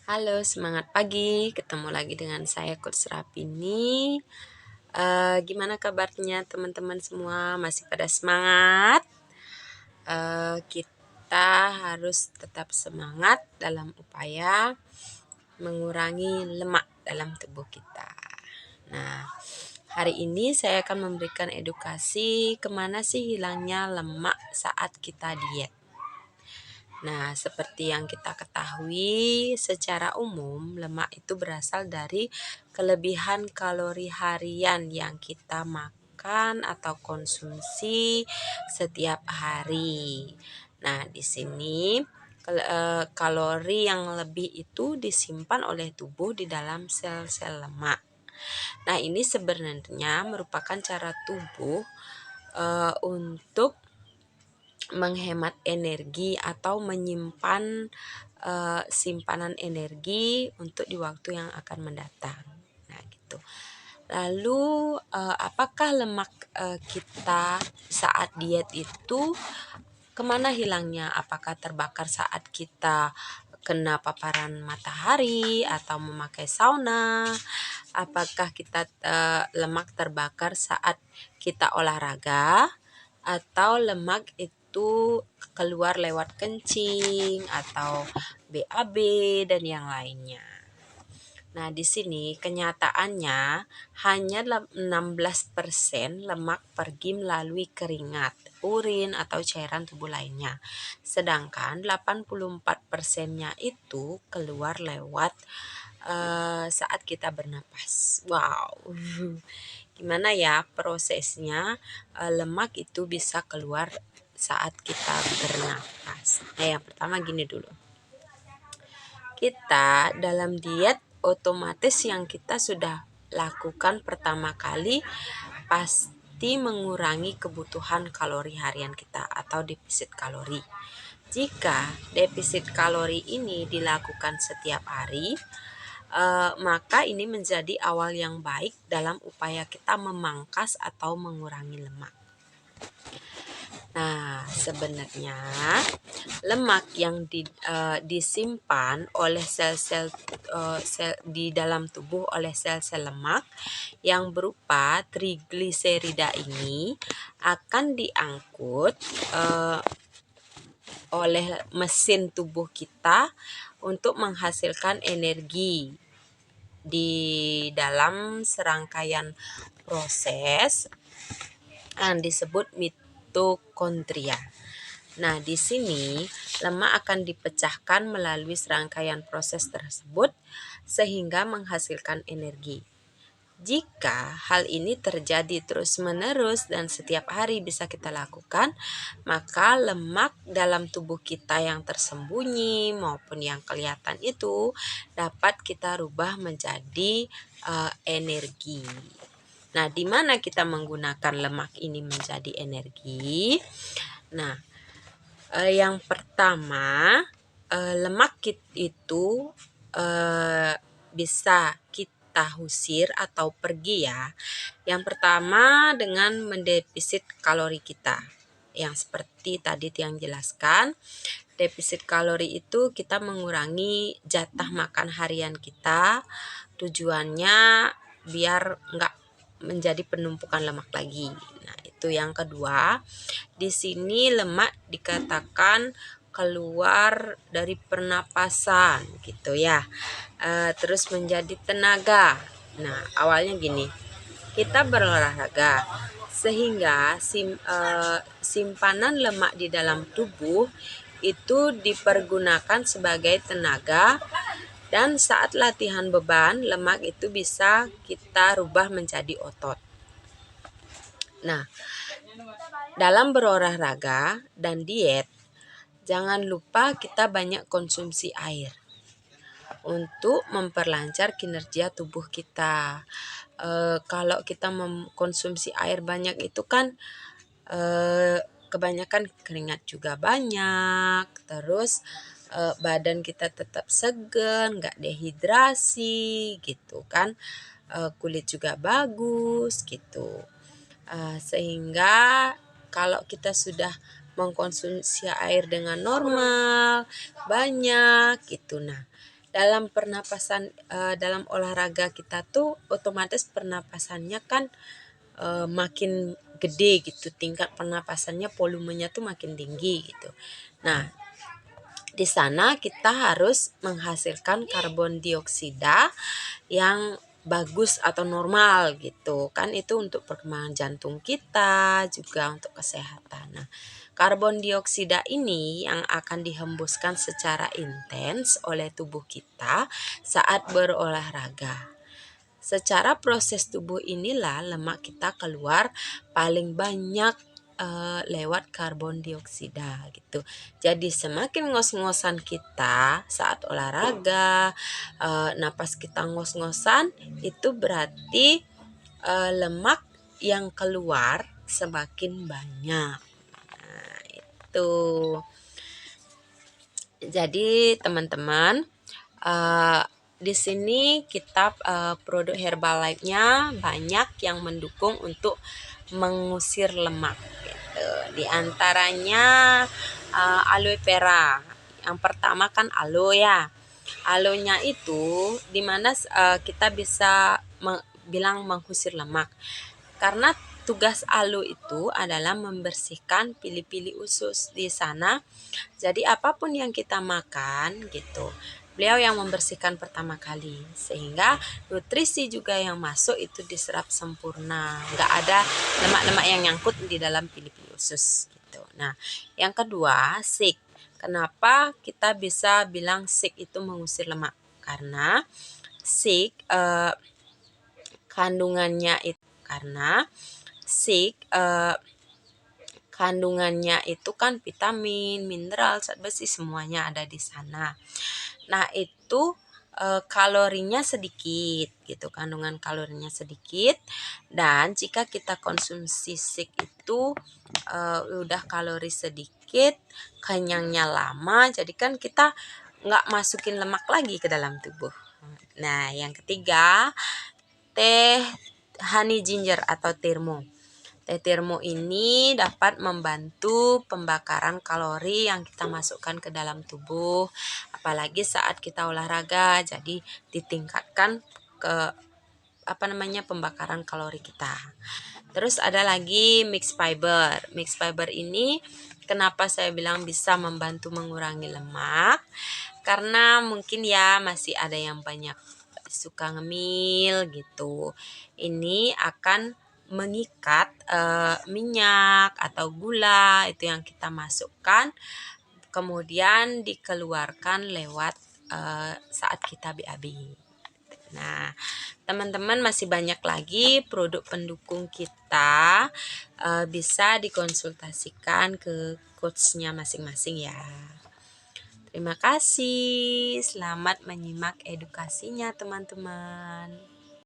Halo, semangat pagi. Ketemu lagi dengan saya Coach Rapini. Gimana kabarnya teman-teman semua? Masih pada semangat? Kita harus tetap semangat dalam upaya mengurangi lemak dalam tubuh kita. Nah, hari ini saya akan memberikan edukasi kemana sih hilangnya lemak saat kita diet. Nah, seperti yang kita ketahui, secara umum lemak itu berasal dari kelebihan kalori harian yang kita makan atau konsumsi setiap hari. Nah, di sini kalori yang lebih itu disimpan oleh tubuh di dalam sel-sel lemak. Nah, ini sebenarnya merupakan cara tubuh untuk menghemat energi atau menyimpan simpanan energi untuk di waktu yang akan mendatang. Nah, gitu. Lalu apakah lemak kita saat diet itu kemana hilangnya? Apakah terbakar saat kita kena paparan matahari atau memakai sauna? Apakah kita lemak terbakar saat kita olahraga? Atau lemak itu keluar lewat kencing atau BAB dan yang lainnya. Nah, di sini kenyataannya hanya 16% lemak pergi melalui keringat, urin atau cairan tubuh lainnya. Sedangkan 84%-nya itu keluar lewat saat kita bernapas. Wow. Gimana ya prosesnya lemak itu bisa keluar saat kita bernapas. Nah, yang pertama gini dulu. Kita dalam diet otomatis yang kita sudah lakukan pertama kali pasti mengurangi kebutuhan kalori harian kita atau defisit kalori. Jika defisit kalori ini dilakukan setiap hari, maka ini menjadi awal yang baik dalam upaya kita memangkas atau mengurangi lemak. Nah, sebenarnya lemak yang disimpan oleh sel-sel di dalam tubuh oleh sel-sel lemak yang berupa trigliserida ini akan diangkut oleh mesin tubuh kita untuk menghasilkan energi di dalam serangkaian proses yang disebut mitokondria. Nah, di sini lemak akan dipecahkan melalui serangkaian proses tersebut sehingga menghasilkan energi. Jika hal ini terjadi terus-menerus dan setiap hari bisa kita lakukan, maka lemak dalam tubuh kita yang tersembunyi maupun yang kelihatan itu dapat kita rubah menjadi energi. Nah, di mana kita menggunakan lemak ini menjadi energi? Nah, yang pertama, lemak itu bisa kita usir atau pergi ya. Yang pertama dengan mendefisit kalori kita. Yang seperti tadi yang jelaskan, defisit kalori itu kita mengurangi jatah makan harian kita. Tujuannya biar enggak menjadi penumpukan lemak lagi. Nah, itu yang kedua. Di sini lemak dikatakan keluar dari pernapasan gitu ya. Terus menjadi tenaga. Nah, awalnya gini. Kita berolahraga sehingga simpanan lemak di dalam tubuh itu dipergunakan sebagai tenaga, dan saat latihan beban lemak itu bisa kita rubah menjadi otot. Nah, dalam berolahraga dan diet jangan lupa kita banyak konsumsi air untuk memperlancar kinerja tubuh kita. Kalau kita mengkonsumsi air banyak itu kan kebanyakan keringat juga banyak, terus badan kita tetap segan, nggak dehidrasi gitu kan, kulit juga bagus gitu. Sehingga kalau kita sudah mengkonsumsi air dengan normal, banyak gitu. Nah, dalam pernapasan dalam olahraga kita tuh otomatis pernapasannya kan makin gede gitu, tingkat pernapasannya volumenya tuh makin tinggi gitu. Nah, di sana kita harus menghasilkan karbon dioksida yang bagus atau normal gitu kan, itu untuk perkembangan jantung kita juga untuk kesehatan. Nah, karbon dioksida ini yang akan dihembuskan secara intens oleh tubuh kita saat berolahraga. Secara proses tubuh inilah lemak kita keluar paling banyak lewat karbon dioksida gitu. Jadi semakin ngos-ngosan kita saat olahraga, napas kita ngos-ngosan, itu berarti lemak yang keluar semakin banyak. Nah, itu. Jadi teman-teman, di sini kita produk Herbalife-nya banyak yang mendukung untuk mengusir lemak gitu. Di antaranya aloe vera. Yang pertama kan aloe ya. Aloe-nya itu dimana kita bisa bilang mengusir lemak. Karena tugas aloe itu adalah membersihkan pili-pili usus di sana. Jadi apapun yang kita makan gitu, beliau yang membersihkan pertama kali, sehingga nutrisi juga yang masuk itu diserap sempurna, nggak ada lemak-lemak yang nyangkut di dalam pili-pili usus gitu. Nah, yang kedua sik. Kenapa kita bisa bilang sik itu mengusir lemak? Karena sik kandungannya itu kan vitamin, mineral, zat besi semuanya ada di sana. Nah, itu kalorinya sedikit gitu, kandungan kalorinya sedikit, dan jika kita konsumsi sik itu udah kalori sedikit, kenyangnya lama, jadi kan kita nggak masukin lemak lagi ke dalam tubuh. Nah, yang ketiga, teh honey ginger atau termo. Teh termo ini dapat membantu pembakaran kalori yang kita masukkan ke dalam tubuh, apalagi saat kita olahraga. Jadi ditingkatkan ke pembakaran kalori kita. Terus ada lagi mixed fiber. Mixed fiber ini kenapa saya bilang bisa membantu mengurangi lemak? Karena mungkin ya masih ada yang banyak suka ngemil gitu. Ini akan mengikat minyak atau gula itu yang kita masukkan, kemudian dikeluarkan lewat saat kita BAB. Nah, teman-teman masih banyak lagi produk pendukung kita, bisa dikonsultasikan ke coachnya masing-masing ya. Terima kasih, selamat menyimak edukasinya teman-teman.